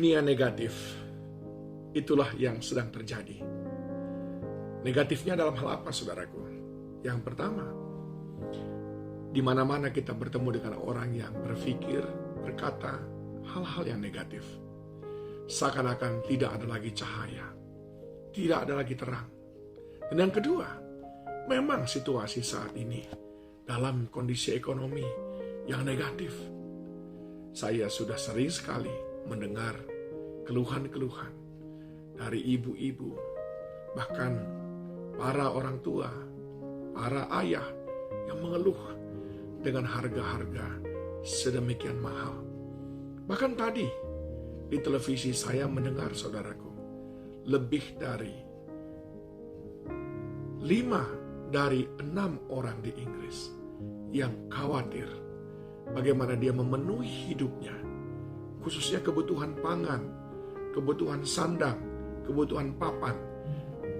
dunia negatif, itulah yang sedang terjadi. Negatifnya dalam hal apa, saudaraku? Yang pertama, di mana-mana kita bertemu dengan orang yang berpikir, berkata hal-hal yang negatif. Seakan-akan tidak ada lagi cahaya, tidak ada lagi terang. Dan yang kedua, memang situasi saat ini dalam kondisi ekonomi yang negatif. Saya sudah sering sekali mendengar keluhan-keluhan dari ibu-ibu, bahkan para orang tua, para ayah yang mengeluh dengan harga-harga sedemikian mahal. Bahkan tadi di televisi saya mendengar, saudaraku, lebih dari 5 dari 6 orang di Inggris yang khawatir bagaimana dia memenuhi hidupnya, khususnya kebutuhan pangan, kebutuhan sandang, kebutuhan papan,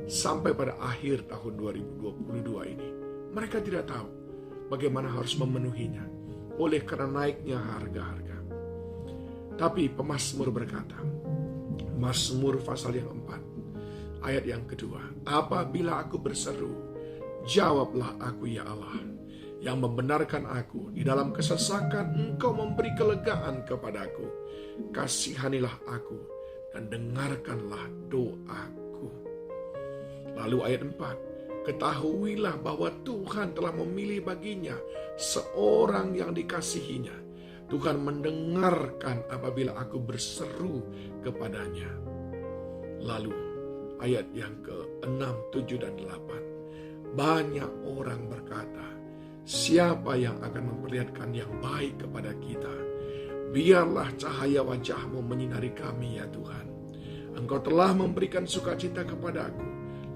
sampai pada akhir tahun 2022 ini. Mereka tidak tahu bagaimana harus memenuhinya oleh karena naiknya harga-harga. Tapi pemazmur berkata, Mazmur pasal yang 4, ayat yang kedua, apabila aku berseru, jawablah aku ya Allah, yang membenarkan aku di dalam kesesakan, engkau memberi kelegaan kepadaku. Kasihanilah aku dan dengarkanlah doaku. Lalu ayat 4, ketahuilah bahwa Tuhan telah memilih baginya seorang yang dikasihinya. Tuhan mendengarkan apabila aku berseru kepadanya. Lalu ayat yang ke-6, 7, dan 8. Banyak orang berkata, siapa yang akan memperlihatkan yang baik kepada kita? Biarlah cahaya wajah-Mu menyinari kami ya Tuhan. Engkau telah memberikan sukacita kepadaku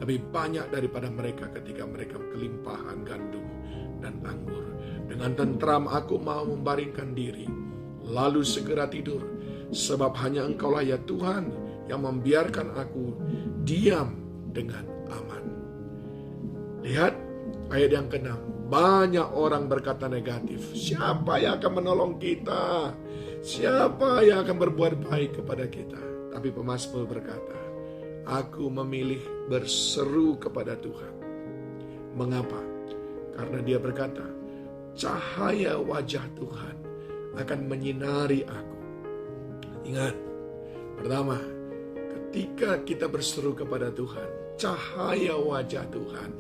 lebih banyak daripada mereka ketika mereka kelimpahan gandum dan anggur. Dengan tentram aku mau membaringkan diri, lalu segera tidur, sebab hanya Engkaulah ya Tuhan yang membiarkan aku diam dengan aman. Lihat ayat yang ke-6, banyak orang berkata negatif. Siapa yang akan menolong kita? Siapa yang akan berbuat baik kepada kita? Tapi pemazmur berkata, aku memilih berseru kepada Tuhan. Mengapa? Karena dia berkata, cahaya wajah Tuhan akan menyinari aku. Ingat, pertama, ketika kita berseru kepada Tuhan, cahaya wajah Tuhan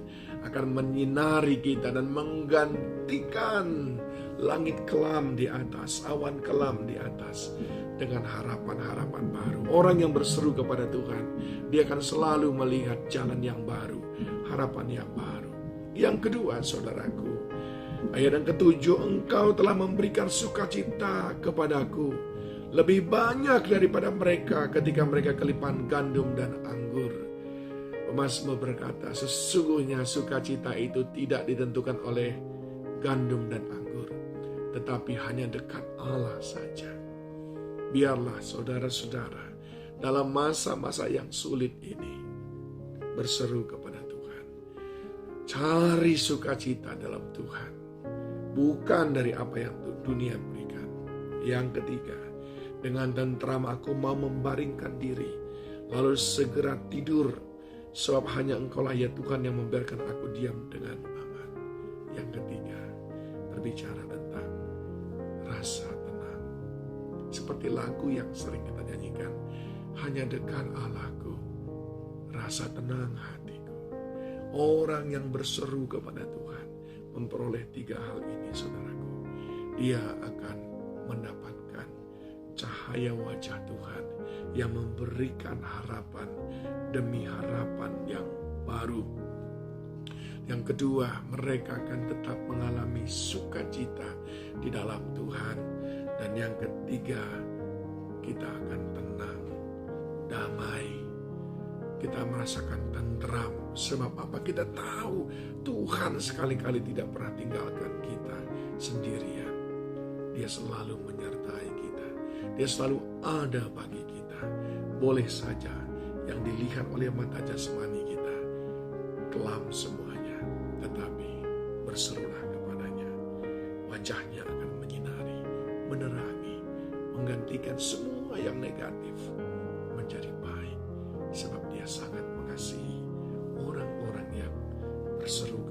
akan menyinari kita dan menggantikan langit kelam di atas, awan kelam di atas, dengan harapan-harapan baru. Orang yang berseru kepada Tuhan, dia akan selalu melihat jalan yang baru, harapan yang baru. Yang kedua, saudaraku, ayat yang ke-7, engkau telah memberikan sukacita kepadaku lebih banyak daripada mereka ketika mereka kelimpahan gandum dan anggur. Pemazmur berkata, sesungguhnya sukacita itu tidak ditentukan oleh gandum dan anggur, tetapi hanya dekat Allah saja. Biarlah saudara-saudara dalam masa-masa yang sulit ini berseru kepada Tuhan. Cari sukacita dalam Tuhan, bukan dari apa yang dunia berikan. Yang ketiga, dengan tentram aku mau membaringkan diri, lalu segera tidur, sebab hanya Engkaulah ya Tuhan yang membiarkan aku diam dengan aman. Yang ketiga, berbicara tentang rasa tenang. Seperti lagu yang sering kita nyanyikan, hanya dekat Allahku, rasa tenang hatiku. Orang yang berseru kepada Tuhan memperoleh 3 hal ini, saudaraku. Dia akan mendapatkan cahaya wajah Tuhan yang memberikan harapan demi harapan yang baru. Yang kedua, mereka akan tetap mengalami sukacita di dalam Tuhan. Dan yang ketiga, kita akan tenang, damai. Kita merasakan tentram. Sebab apa? Kita tahu Tuhan sekali-kali tidak pernah tinggalkan kita sendirian. Dia selalu menyertai kita. Dia selalu ada bagi kita. Boleh saja yang dilihat oleh mata jasmani kita kelam semuanya, tetapi berserulah kepadanya. Wajahnya akan menyinari, menerangi, mengganti menggantikan semua yang negatif menjadi baik. Sebab Dia sangat mengasihi orang-orang yang berseru